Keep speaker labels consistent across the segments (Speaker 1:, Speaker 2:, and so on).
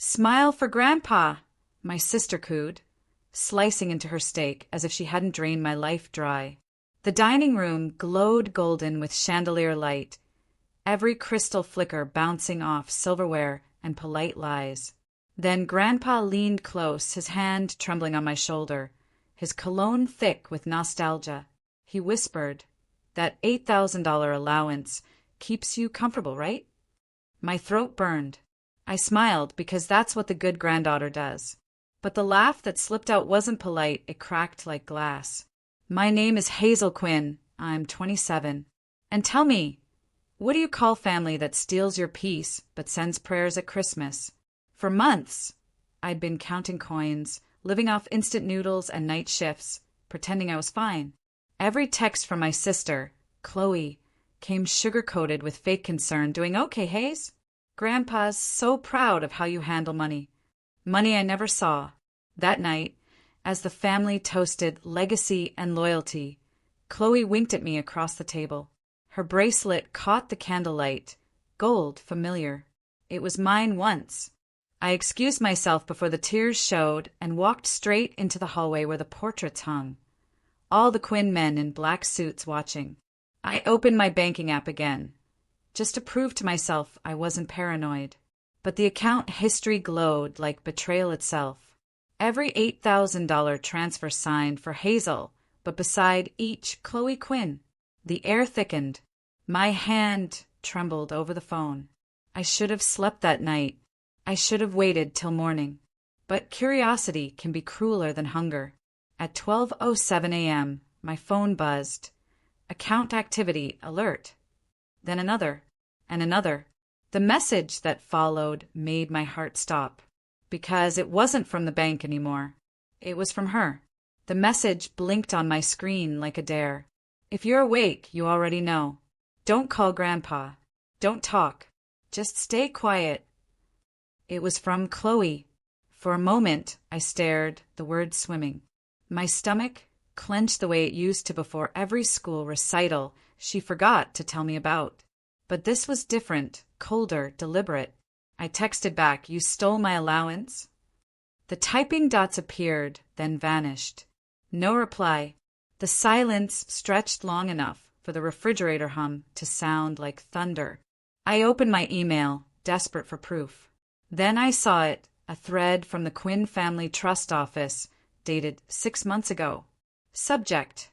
Speaker 1: Smile for Grandpa, my sister cooed, slicing into her steak as if she hadn't drained my life dry. The dining room glowed golden with chandelier light, every crystal flicker bouncing off silverware and polite lies. Then Grandpa leaned close, his hand trembling on my shoulder, his cologne thick with nostalgia. He whispered, "That $8,000 allowance keeps you comfortable, right?" My throat burned. I smiled because that's what the good granddaughter does. But the laugh that slipped out wasn't polite, it cracked like glass. "My name is Hazel Quinn. I'm 27. And tell me, what do you call family that steals your peace but sends prayers at Christmas?" For months, I'd been counting coins, living off instant noodles and night shifts, pretending I was fine. Every text from my sister, Chloe, came sugar-coated with fake concern. "Doing okay, Hayes? Grandpa's so proud of how you handle money." Money I never saw. That night, as the family toasted legacy and loyalty, Chloe winked at me across the table. Her bracelet caught the candlelight, gold, familiar. It was mine once. I excused myself before the tears showed and walked straight into the hallway where the portraits hung. All the Quinn men in black suits watching. I opened my banking app again, just to prove to myself I wasn't paranoid. But the account history glowed like betrayal itself. Every $8,000 transfer signed for Hazel, but beside each Chloe Quinn. The air thickened. My hand trembled over the phone. I should have slept that night. I should have waited till morning. But curiosity can be crueler than hunger. At 12:07 a.m., my phone buzzed. Account activity alert. Then another, and another. The message that followed made my heart stop, because it wasn't from the bank anymore. It was from her. The message blinked on my screen like a dare. "If you're awake, you already know. Don't call Grandpa. Don't talk. Just stay quiet." It was from Chloe. For a moment, I stared, the words swimming. My stomach clenched the way it used to before every school recital she forgot to tell me about. But this was different, colder, deliberate. I texted back, "You stole my allowance?" The typing dots appeared, then vanished. No reply. The silence stretched long enough for the refrigerator hum to sound like thunder. I opened my email, desperate for proof. Then I saw it, a thread from the Quinn Family Trust Office, dated 6 months ago. Subject: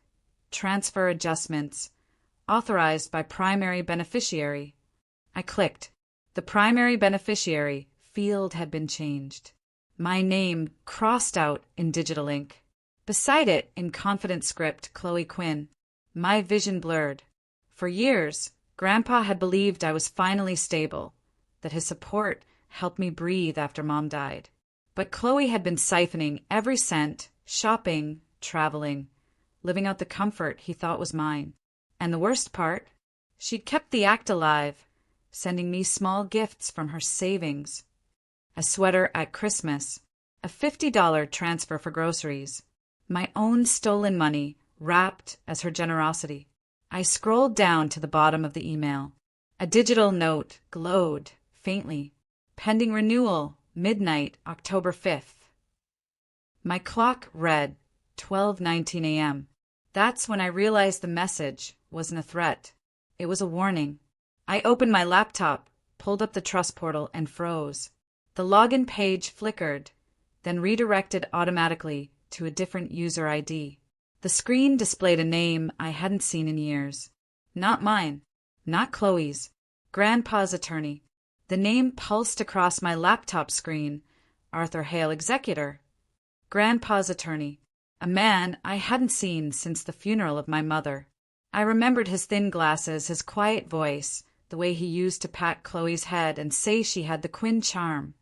Speaker 1: Transfer adjustments. Authorized by primary beneficiary. I clicked. The primary beneficiary field had been changed. My name crossed out in digital ink. Beside it, in confident script, Chloe Quinn. My vision blurred. For years, Grandpa had believed I was finally stable, that his support helped me breathe after Mom died. But Chloe had been siphoning every cent, shopping, traveling, living out the comfort he thought was mine. And the worst part, she'd kept the act alive, sending me small gifts from her savings. A sweater at Christmas, a $50 transfer for groceries, my own stolen money wrapped as her generosity. I scrolled down to the bottom of the email. A digital note glowed faintly. Pending renewal, midnight, October 5th. My clock read 12:19 a.m. That's when I realized the message wasn't a threat. It was a warning. I opened my laptop, pulled up the trust portal, and froze. The login page flickered, then redirected automatically to a different user ID. The screen displayed a name I hadn't seen in years. Not mine, not Chloe's, Grandpa's attorney. The name pulsed across my laptop screen. Arthur Hale, executor. Grandpa's attorney. A man I hadn't seen since the funeral of my mother. I remembered his thin glasses, his quiet voice, the way he used to pat Chloe's head and say she had the Quinn charm.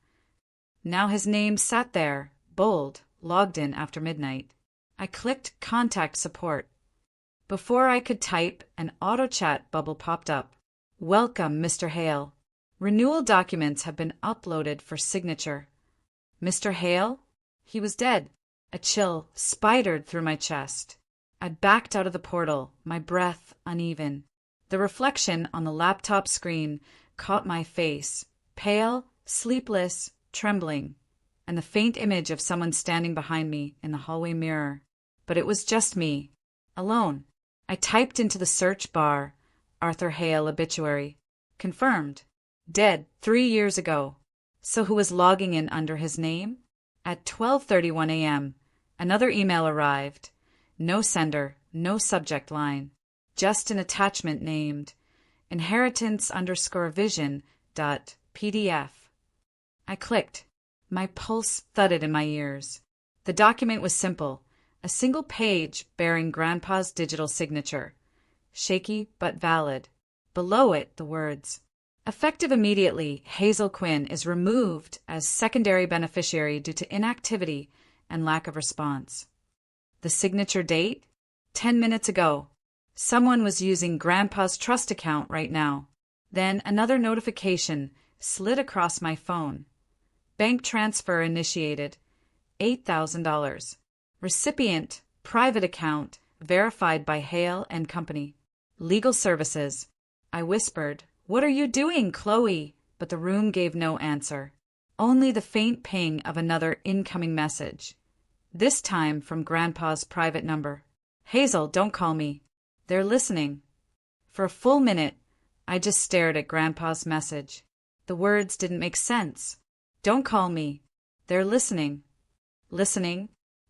Speaker 1: Now his name sat there, bold, logged in after midnight. I clicked Contact Support. Before I could type, an auto-chat bubble popped up. "Welcome, Mr. Hale. Renewal documents have been uploaded for signature." Mr. Hale? He was dead. A chill spidered through my chest. I backed out of the portal, my breath uneven. The reflection on the laptop screen caught my face, pale, sleepless, trembling, and the faint image of someone standing behind me in the hallway mirror. But it was just me, alone. I typed into the search bar, Arthur Hale obituary. Confirmed. Dead 3 years ago. So who was logging in under his name? At 12:31 a.m., another email arrived. No sender, no subject line. Just an attachment named inheritance_vision.pdf. I clicked. My pulse thudded in my ears. The document was simple, a single page bearing Grandpa's digital signature. Shaky but valid. Below it, the words, "Effective immediately, Hazel Quinn is removed as secondary beneficiary due to inactivity and lack of response." The signature date? 10 minutes ago. Someone was using Grandpa's trust account right now. Then another notification slid across my phone. Bank transfer initiated. $8,000. Recipient, private account, verified by Hale and Company. Legal services. I whispered, "What are you doing, Chloe?" But the room gave no answer. Only the faint ping of another incoming message. This time from Grandpa's private number. "Hazel, don't call me. They're listening." For a full minute, I just stared at Grandpa's message. The words didn't make sense. Don't call me. They're listening. Listening?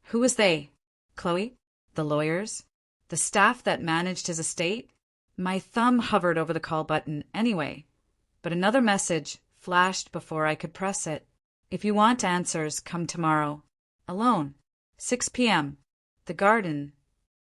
Speaker 1: Who was they? Chloe? The lawyers? The staff that managed his estate? My thumb hovered over the call button anyway. But another message flashed before I could press it. "If you want answers, come tomorrow. Alone. 6 p.m. The garden."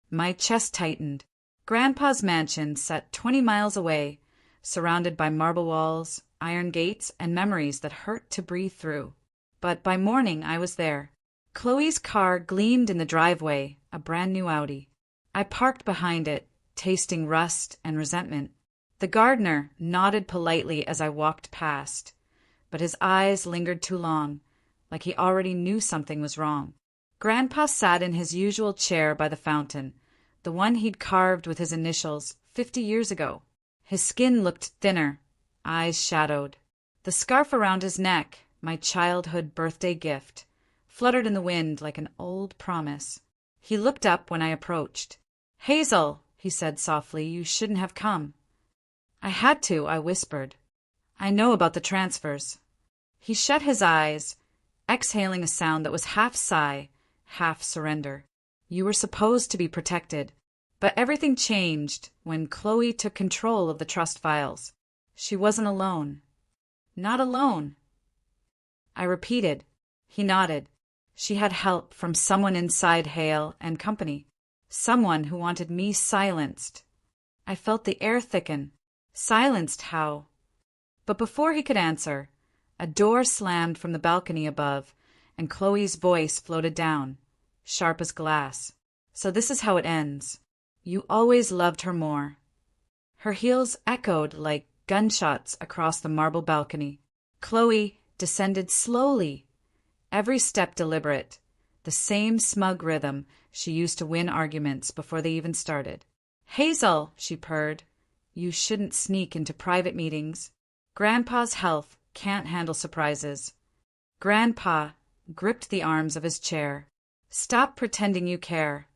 Speaker 1: My chest tightened. Grandpa's mansion sat 20 miles away, surrounded by marble walls, iron gates, and memories that hurt to breathe through. But by morning I was there. Chloe's car gleamed in the driveway, a brand new Audi. I parked behind it, tasting rust and resentment. The gardener nodded politely as I walked past, but his eyes lingered too long, like he already knew something was wrong. Grandpa sat in his usual chair by the fountain, the one he'd carved with his initials 50 years ago. His skin looked thinner, eyes shadowed. The scarf around his neck, my childhood birthday gift, fluttered in the wind like an old promise. He looked up when I approached. "Hazel," he said softly, "you shouldn't have come." "I had to," I whispered. "I know about the transfers." He shut his eyes, exhaling a sound that was half sigh, half surrender. "You were supposed to be protected. But everything changed when Chloe took control of the trust files. She wasn't alone. Not alone." I repeated. He nodded. She had help from someone inside Hale and Company. Someone who wanted me silenced. I felt the air thicken. Silenced how? But before he could answer, a door slammed from the balcony above, and Chloe's voice floated down, sharp as glass. "So this is how it ends. You always loved her more." Her heels echoed like gunshots across the marble balcony. Chloe descended slowly, every step deliberate, the same smug rhythm she used to win arguments before they even started. "Hazel," she purred, "you shouldn't sneak into private meetings. Grandpa's health can't handle surprises." Grandpa gripped the arms of his chair. "Stop pretending you care."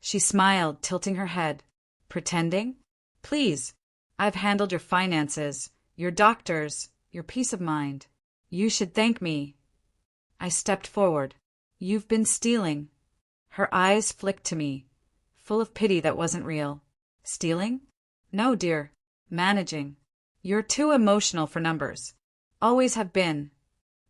Speaker 1: She smiled, tilting her head. "Pretending? Please. I've handled your finances, your doctors, your peace of mind. You should thank me." I stepped forward. "You've been stealing." Her eyes flicked to me, full of pity that wasn't real. "Stealing? No, dear. Managing. You're too emotional for numbers. Always have been."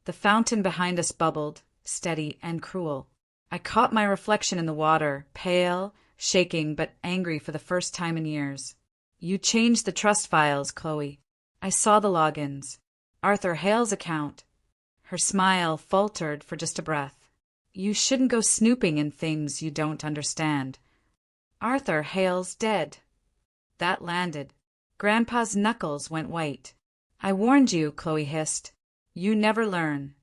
Speaker 1: The fountain behind us bubbled, steady and cruel. I caught my reflection in the water, pale, shaking, but angry for the first time in years. "You changed the trust files, Chloe." I saw the logins. Arthur Hale's account. Her smile faltered for just a breath. "You shouldn't go snooping in things you don't understand. Arthur Hale's dead." That landed. Grandpa's knuckles went white. "I warned you," Chloe hissed. "You never learn."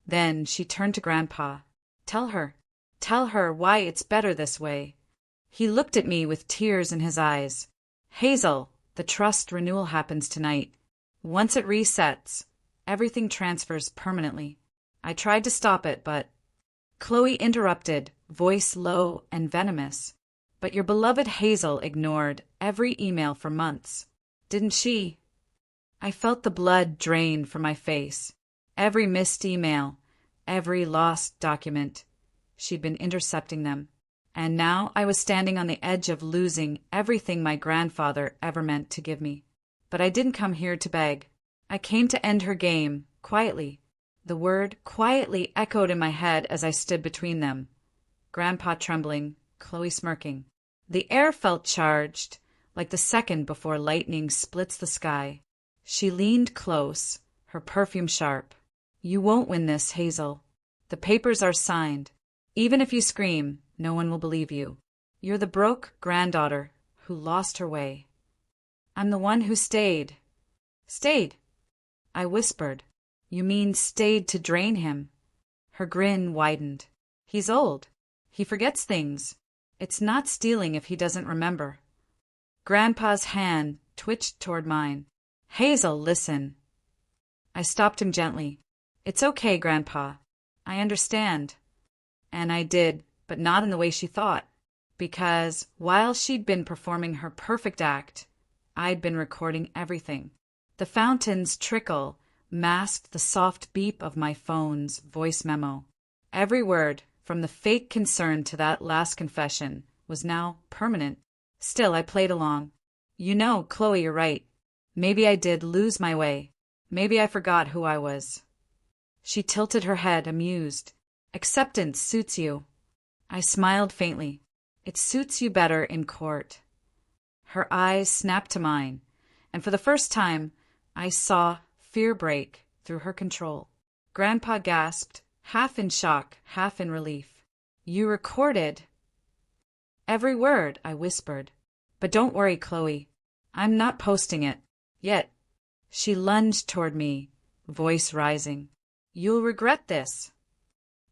Speaker 1: Then she turned to Grandpa. Tell her why it's better this way." He looked at me with tears in his eyes. "Hazel, the trust renewal happens tonight. Once it resets, Everything transfers permanently. I tried to stop it, but Chloe interrupted, voice low and venomous. But your beloved Hazel ignored every email for months. Didn't she? I felt the blood drain from my face. Every missed email, every lost document. She'd been intercepting them. And now I was standing on the edge of losing everything my grandfather ever meant to give me. But I didn't come here to beg. I came to end her game, quietly. The word quietly echoed in my head as I stood between them. Grandpa trembling, Chloe smirking. The air felt charged, like the second before lightning splits the sky. She leaned close, her perfume sharp. You won't win this, Hazel. The papers are signed. Even if you scream, no one will believe you. You're the broke granddaughter who lost her way. I'm the one who stayed. Stayed? I whispered. You mean stayed to drain him? Her grin widened. He's old. He forgets things. It's not stealing if he doesn't remember. Grandpa's hand twitched toward mine. Hazel, listen. I stopped him gently. It's okay, Grandpa. I understand. And I did, but not in the way she thought. Because while she'd been performing her perfect act, I'd been recording everything. The fountain's trickle masked the soft beep of my phone's voice memo. Every word, from the fake concern to that last confession, was now permanent. Still, I played along. You know, Chloe, you're right. Maybe I did lose my way. Maybe I forgot who I was. She tilted her head, amused. Acceptance suits you. I smiled faintly. It suits you better in court. Her eyes snapped to mine, and for the first time, I saw fear break through her control. Grandpa gasped, half in shock, half in relief. You recorded? Every word, I whispered. But don't worry, Chloe. I'm not posting it. Yet. She lunged toward me, voice rising. You'll regret this.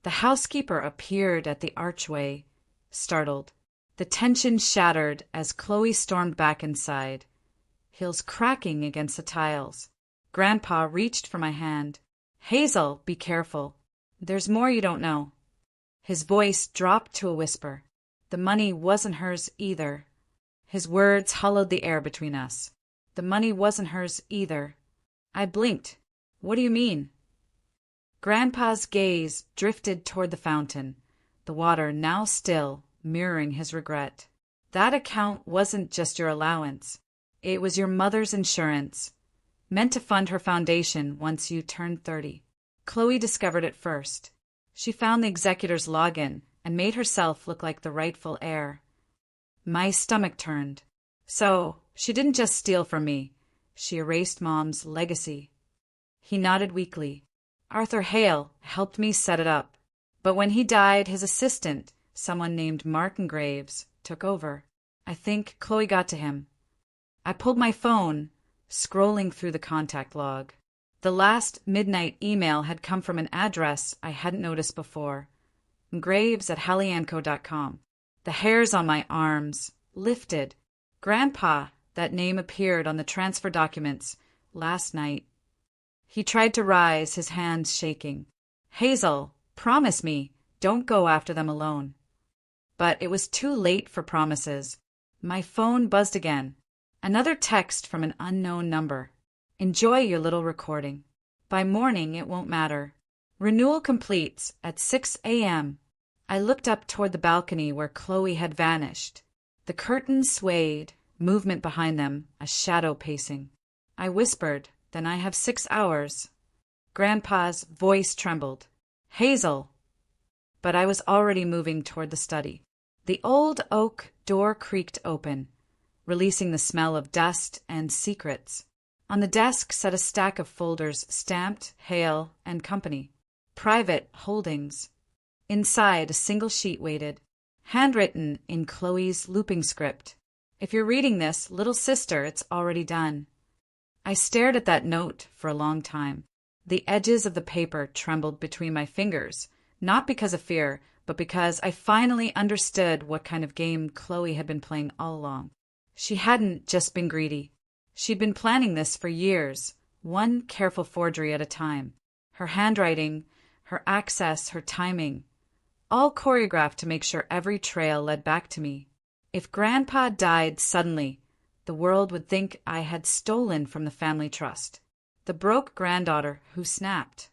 Speaker 1: The housekeeper appeared at the archway, startled. The tension shattered as Chloe stormed back inside, heels cracking against the tiles. Grandpa reached for my hand. Hazel, be careful. There's more you don't know. His voice dropped to a whisper. The money wasn't hers either. His words hollowed the air between us. The money wasn't hers either. I blinked. What do you mean? Grandpa's gaze drifted toward the fountain, the water now still, mirroring his regret. That account wasn't just your allowance. It was your mother's insurance, meant to fund her foundation once you turned 30. Chloe discovered it first. She found the executor's login and made herself look like the rightful heir. My stomach turned. So, she didn't just steal from me. She erased Mom's legacy. He nodded weakly. Arthur Hale helped me set it up. But when he died, his assistant, someone named Martin Graves, took over. I think Chloe got to him. I pulled my phone, scrolling through the contact log. The last midnight email had come from an address I hadn't noticed before. Graves@hallianco.com. The hairs on my arms lifted. Grandpa, that name appeared on the transfer documents last night. He tried to rise, his hands shaking. Hazel, promise me, don't go after them alone. But it was too late for promises. My phone buzzed again. Another text from an unknown number. Enjoy your little recording. By morning, it won't matter. Renewal completes at 6 a.m. I looked up toward the balcony where Chloe had vanished. The curtains swayed, movement behind them, a shadow pacing. I whispered, then I have 6 hours. Grandpa's voice trembled. Hazel! But I was already moving toward the study. The old oak door creaked open, releasing the smell of dust and secrets. On the desk sat a stack of folders stamped Hale and Company. Private holdings. Inside, a single sheet waited, handwritten in Chloe's looping script. If you're reading this, little sister, it's already done. I stared at that note for a long time. The edges of the paper trembled between my fingers, not because of fear, but because I finally understood what kind of game Chloe had been playing all along. She hadn't just been greedy. She'd been planning this for years, one careful forgery at a time. Her handwriting, her access, her timing, all choreographed to make sure every trail led back to me. If Grandpa died suddenly, the world would think I had stolen from the family trust. The broke granddaughter who snapped.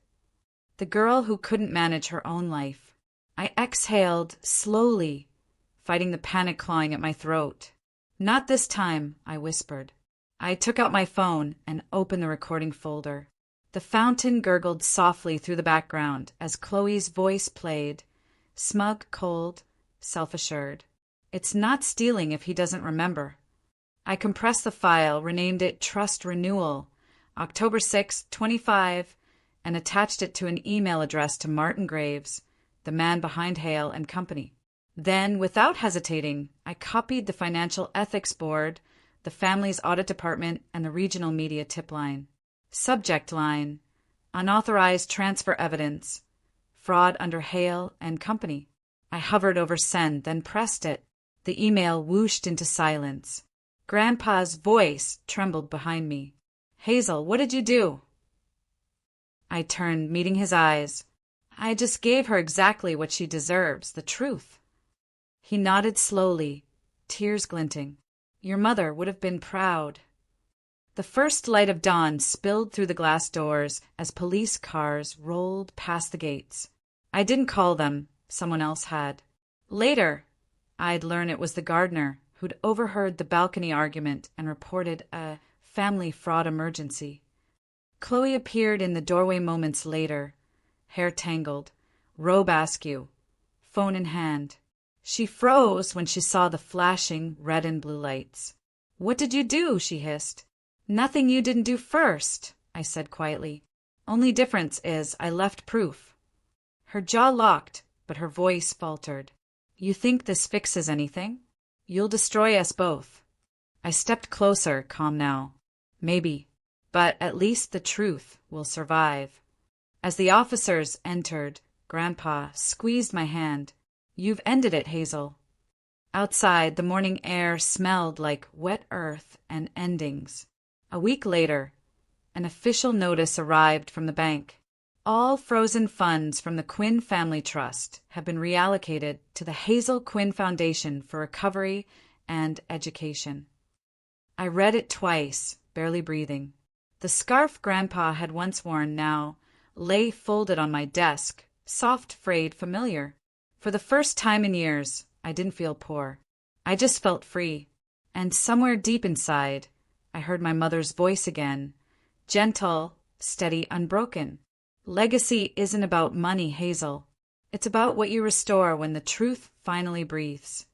Speaker 1: The girl who couldn't manage her own life. I exhaled slowly, fighting the panic clawing at my throat. "Not this time," I whispered. I took out my phone and opened the recording folder. The fountain gurgled softly through the background as Chloe's voice played, smug, cold, self-assured. "It's not stealing if he doesn't remember." I compressed the file, renamed it Trust Renewal, October 6, 25, and attached it to an email address to Martin Graves, the man behind Hale and Company. Then, without hesitating, I copied the Financial Ethics Board, the family's audit department, and the regional media tip line. Subject line: Unauthorized transfer evidence. Fraud under Hale and Company. I hovered over send, then pressed it. The email whooshed into silence. Grandpa's voice trembled behind me. "Hazel, what did you do?" I turned, meeting his eyes. "I just gave her exactly what she deserves, the truth." He nodded slowly, tears glinting. "Your mother would have been proud." The first light of dawn spilled through the glass doors as police cars rolled past the gates. I didn't call them, someone else had. Later, I'd learn it was the gardener who'd overheard the balcony argument and reported a family fraud emergency. Chloe appeared in the doorway moments later, hair tangled, robe askew, phone in hand. She froze when she saw the flashing red and blue lights. "What did you do?" she hissed. "Nothing you didn't do first," I said quietly. "Only difference is I left proof." Her jaw locked, but her voice faltered. "You think this fixes anything? You'll destroy us both." I stepped closer, calm now. "Maybe, but at least the truth will survive." As the officers entered, Grandpa squeezed my hand. "You've ended it, Hazel." Outside, the morning air smelled like wet earth and endings. A week later, an official notice arrived from the bank. All frozen funds from the Quinn Family Trust have been reallocated to the Hazel Quinn Foundation for Recovery and Education. I read it twice, barely breathing. The scarf Grandpa had once worn now lay folded on my desk, soft, frayed, familiar. For the first time in years, I didn't feel poor. I just felt free. And somewhere deep inside, I heard my mother's voice again, gentle, steady, unbroken. "Legacy isn't about money, Hazel. It's about what you restore when the truth finally breathes."